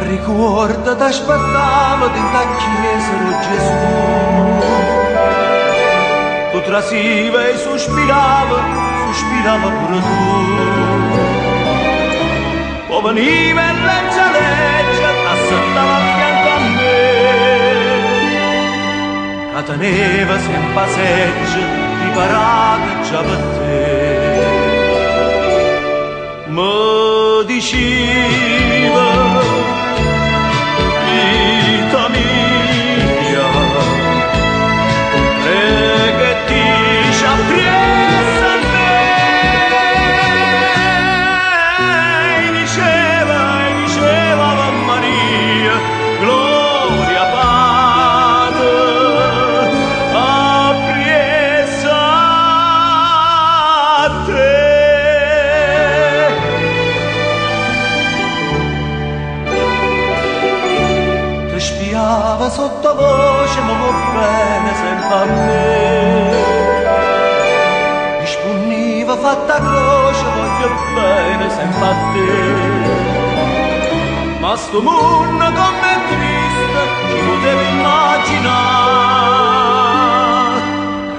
Ricorda, t'aspettava dentro la chiesa di Gesù. Tu trasiva e sospirava pure tu. Poi veniva e leggia, t'assettava a fianco a me. Che teneva sempre a seggia, riparata già per te. Mi diceva, vita mia, e che ti ci appressa a me. E diceva Mamma Maria, gloria Padre, appressa a te. Spiava sottovoce, ma va bene sempre a me. Disponiva fatta croce, voglio bene sempre a te. Ma sto mondo come triste, ci potevo immaginare.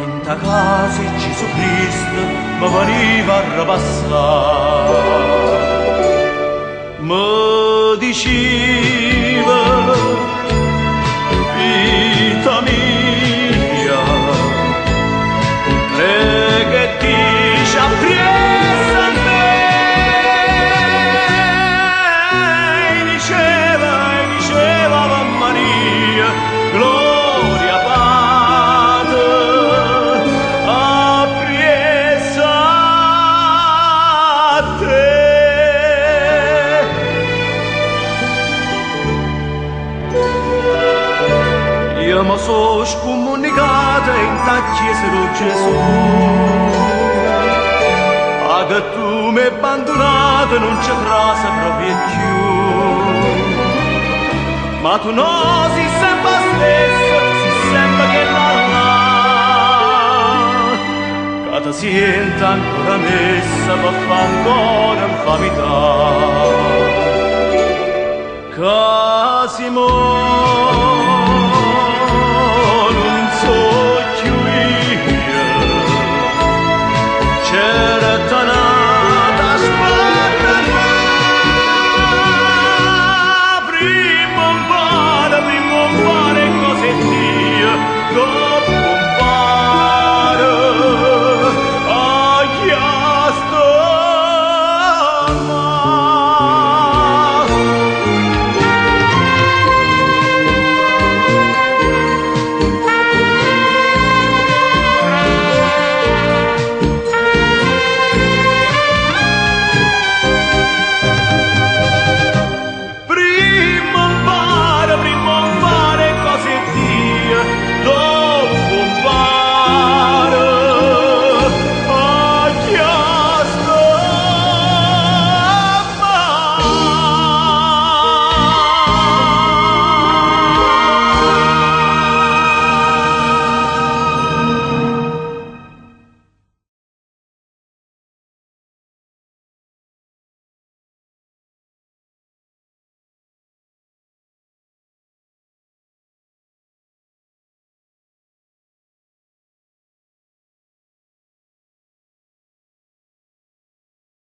In ta casa Gesù Cristo mi veniva a ripassare. Mi diceva, vita mia, e che ti ci appressa a me. E diceva Mamma Maria, gloria Padre, appressa a te. Io mi sono scomunicata in ta chiesa di Gesù. A che tu mi hai abbandonato non c'è traccia proprio più. Ma tu no, sei sempre stessa, sei sempre che là. Che ti senta ancora messa per fa ancora infamità. Casimò